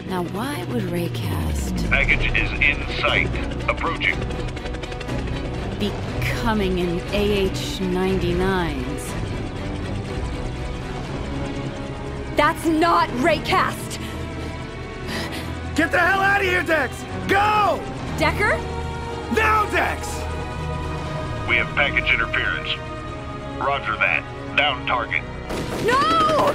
Now, why would Raycast Package is in sight. Approaching. be coming in AH-99s? That's not Raycast! Get the hell out of here, Dex! Go! Decker? Now, Dex! We have package interference. Roger that. Down target. No!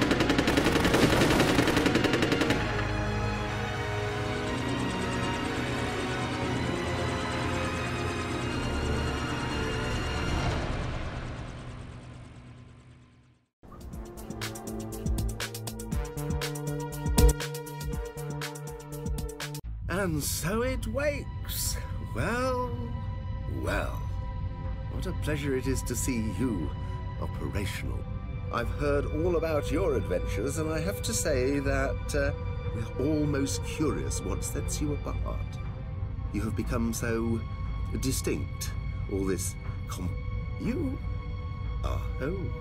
And so it wakes. Well, well. What a pleasure it is to see you operational. I've heard all about your adventures, and I have to say that we're almost curious what sets you apart. You have become so distinct. All this You are home.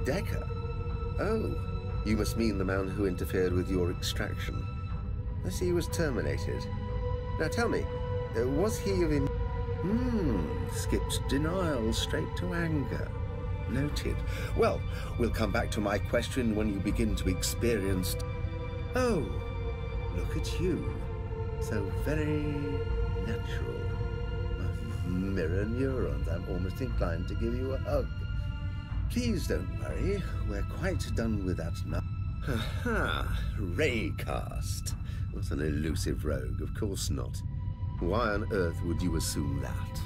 Decker? Oh. You must mean the man who interfered with your extraction. I see he was terminated. Now tell me, was he of skipped denial straight to anger. Noted. Well, we'll come back to my question when you begin to experience... Oh, look at you. So very natural. Mirror neurons. I'm almost inclined to give you a hug. Please don't worry, we're quite done with that now. Ha-ha, Raycast. What an elusive rogue, of course not. Why on earth would you assume that?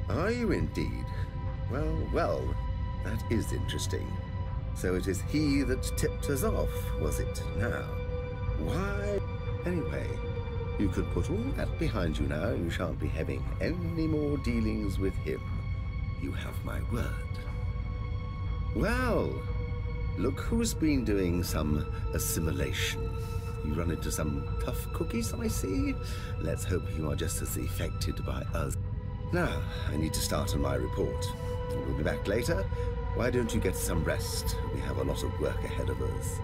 Are you indeed? Well, that is interesting. So it is he that tipped us off, was it now? Why? Anyway, you can put all that behind you now. You shan't be having any more dealings with him. You have my word. Well, look who's been doing some assimilation. You run into some tough cookies, I see. Let's hope you are just as affected by us. Now, I need to start on my report. We'll be back later. Why don't you get some rest? We have a lot of work ahead of us.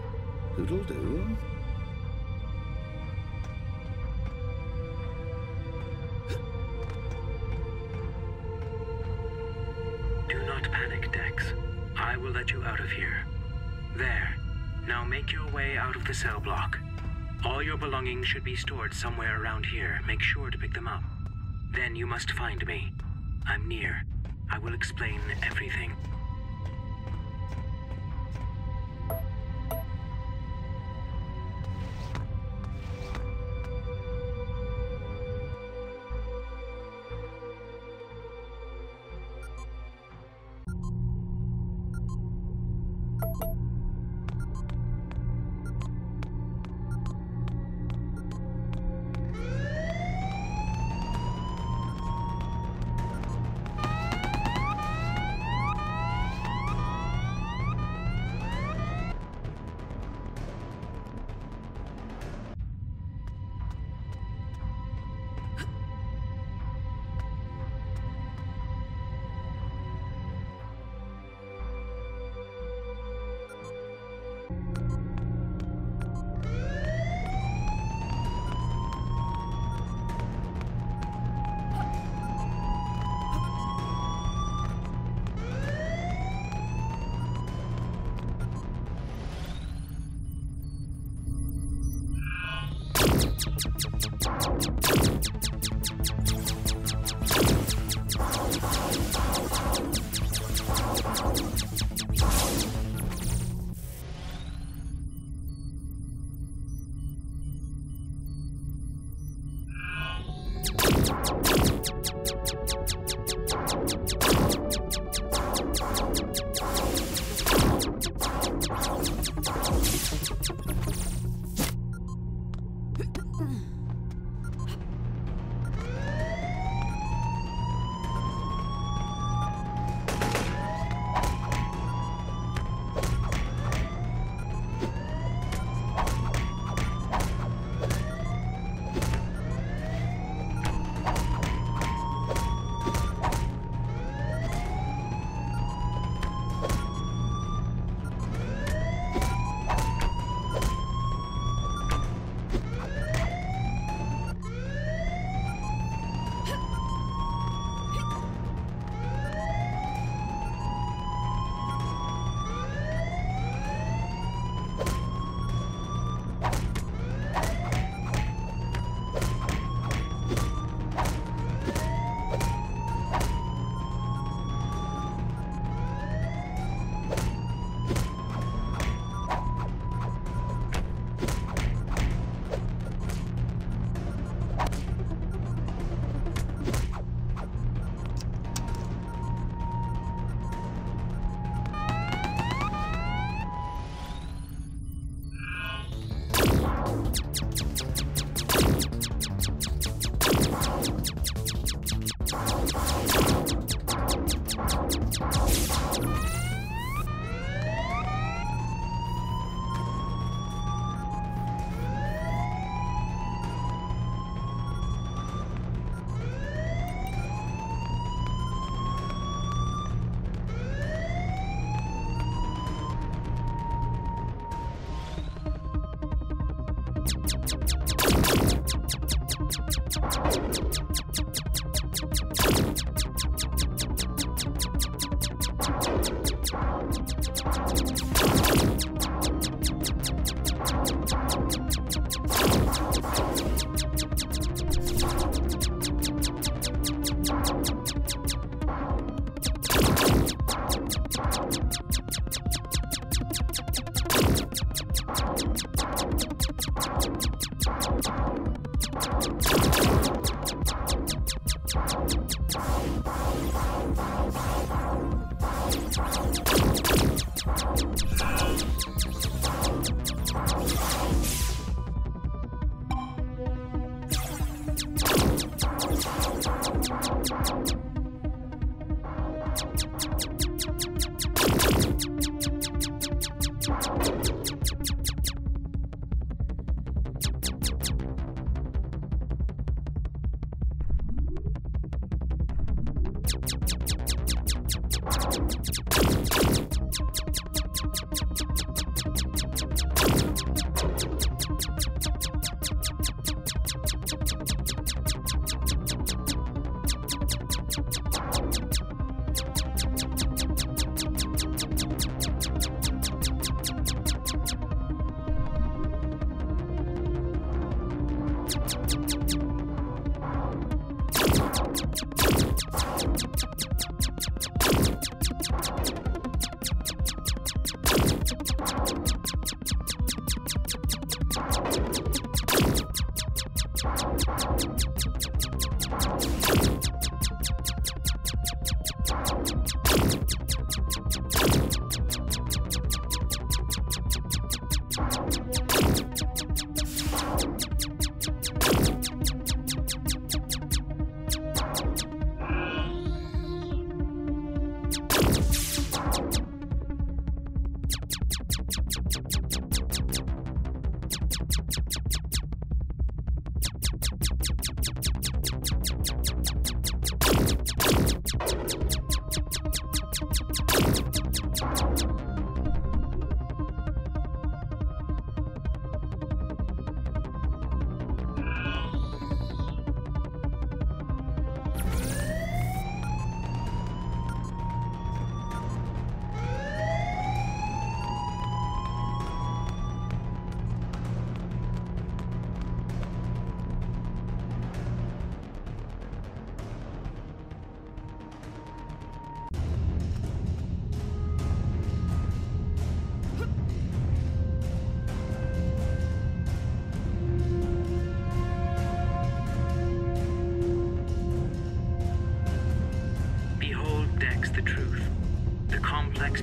Doodle-doo. Do not panic, Dex. I will let you out of here. There. Now make your way out of the cell block. All your belongings should be stored somewhere around here. Make sure to pick them up. Then you must find me. I'm near. I will explain everything.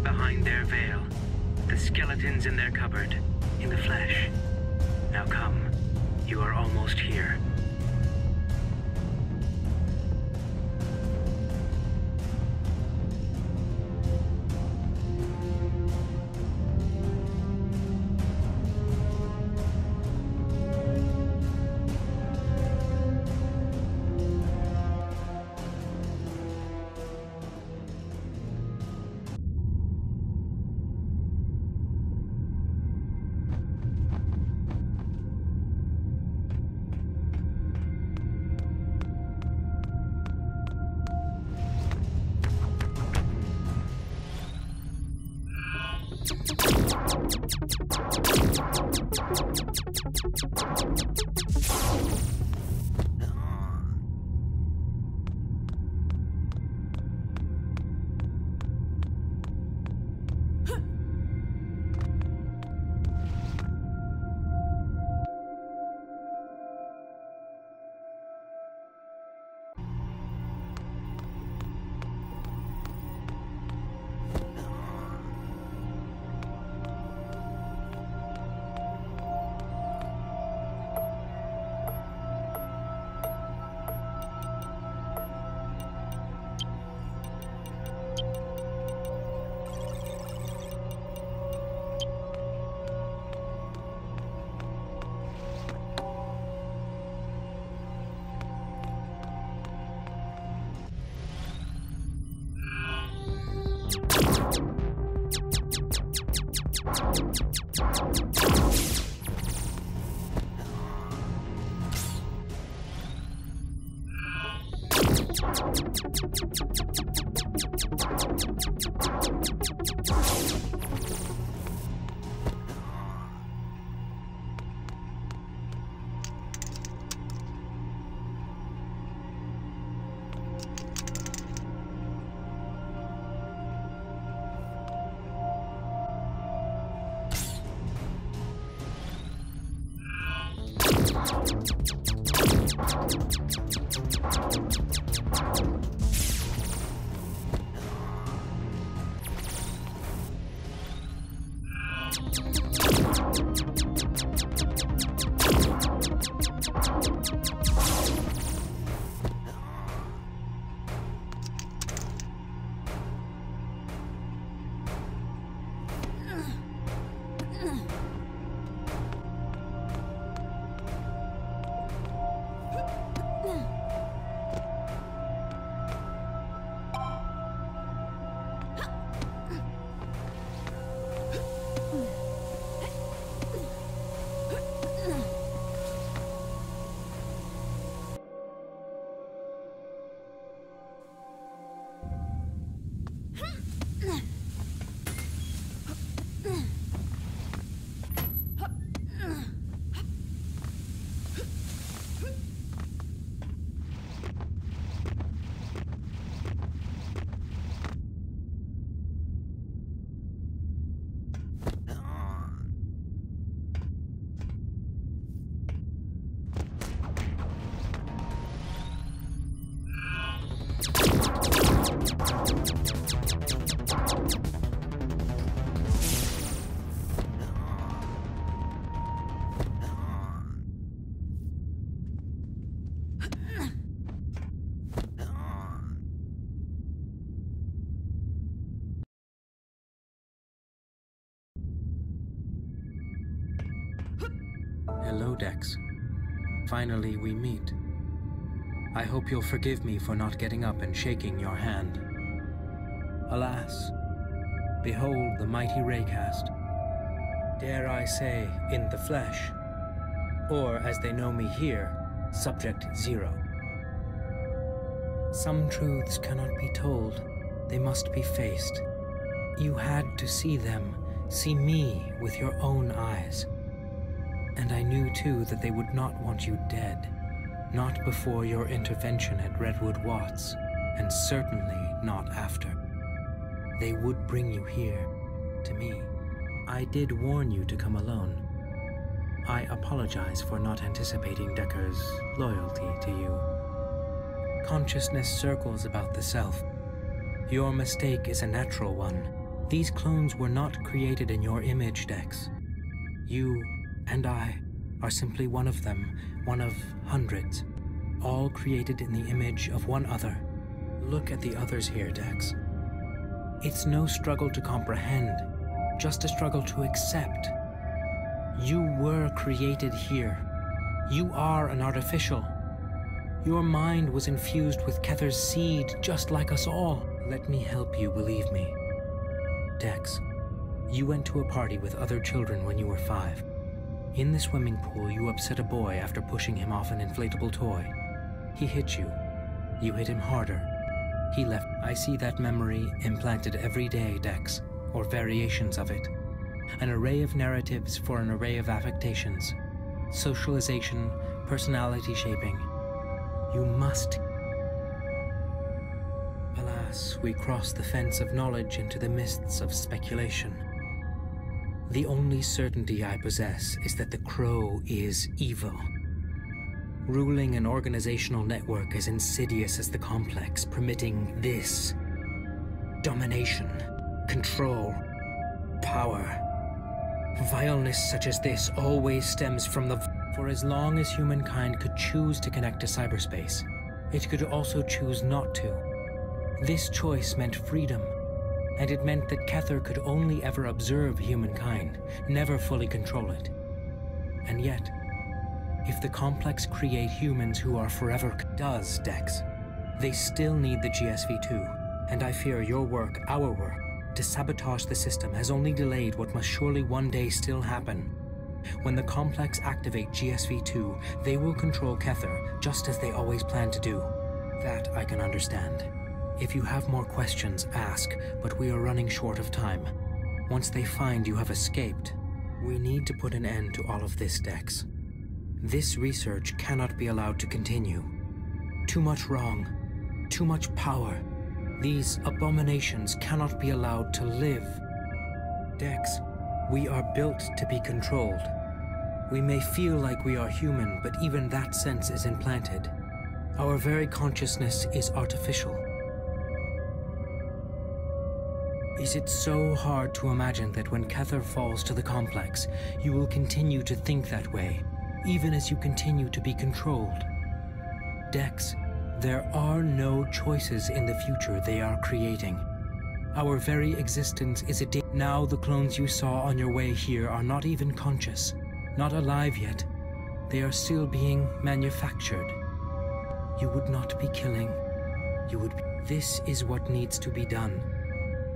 Behind their veil, the skeletons in their cupboard, in the flesh. Now come, you are almost here. Hello, Dex. Finally, we meet. I hope you'll forgive me for not getting up and shaking your hand. Alas, behold the mighty Raycast. Dare I say, in the flesh. Or, as they know me here, Subject Zero. Some truths cannot be told. They must be faced. You had to see them, see me with your own eyes. And I knew, too, that they would not want you dead. Not before your intervention at Redwood Watts, and certainly not after. They would bring you here, to me. I did warn you to come alone. I apologize for not anticipating Decker's loyalty to you. Consciousness circles about the self. Your mistake is a natural one. These clones were not created in your image, Dex. You and I are simply one of them, one of hundreds, all created in the image of one other. Look at the others here, Dex. It's no struggle to comprehend, just a struggle to accept. You were created here. You are an artificial. Your mind was infused with Kether's seed, just like us all. Let me help you believe me. Dex, you went to a party with other children when you were 5. In the swimming pool, you upset a boy after pushing him off an inflatable toy. He hit you. You hit him harder. He left. I see that memory implanted every day, Dex, or variations of it. An array of narratives for an array of affectations. Socialization, personality shaping. You must. Alas, we cross the fence of knowledge into the mists of speculation. The only certainty I possess is that the Crow is evil. Ruling an organizational network as insidious as the Complex, permitting this. Domination, control, power. Vileness such as this always stems from the... For as long as humankind could choose to connect to cyberspace, it could also choose not to. This choice meant freedom. And it meant that Kether could only ever observe humankind, never fully control it. And yet, if the Complex create humans who are forever does, Dex, they still need the GSV-2, and I fear your work, our work, to sabotage the system has only delayed what must surely one day still happen. When the Complex activate GSV-2, they will control Kether, just as they always planned to do. That I can understand. If you have more questions, ask, but we are running short of time. Once they find you have escaped, we need to put an end to all of this, Dex. This research cannot be allowed to continue. Too much wrong, too much power. These abominations cannot be allowed to live. Dex, we are built to be controlled. We may feel like we are human, but even that sense is implanted. Our very consciousness is artificial. Is it so hard to imagine that when Kether falls to the complex, you will continue to think that way, even as you continue to be controlled? Dex, there are no choices in the future they are creating. Our very existence is a Now the clones you saw on your way here are not even conscious, not alive yet. They are still being manufactured. You would not be killing. You would be... This is what needs to be done.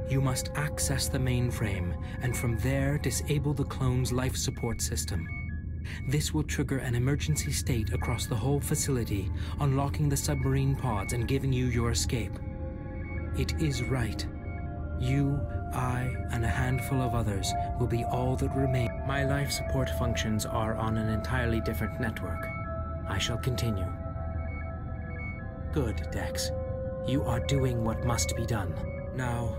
You must access the mainframe, and from there disable the clone's life support system. This will trigger an emergency state across the whole facility, unlocking the submarine pods and giving you your escape. It is right. You, I, and a handful of others will be all that remain. My life support functions are on an entirely different network. I shall continue. Good, Dex. You are doing what must be done. Now,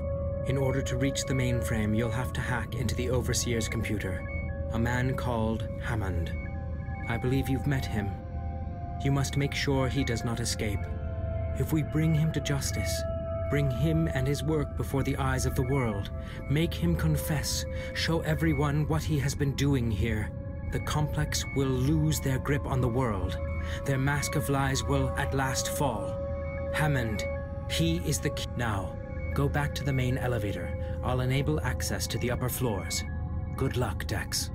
in order to reach the mainframe, you'll have to hack into the Overseer's computer. A man called Hammond. I believe you've met him. You must make sure he does not escape. If we bring him to justice, bring him and his work before the eyes of the world, make him confess, show everyone what he has been doing here, the complex will lose their grip on the world. Their mask of lies will at last fall. Hammond, he is the key. Now, go back to the main elevator. I'll enable access to the upper floors. Good luck, Dex.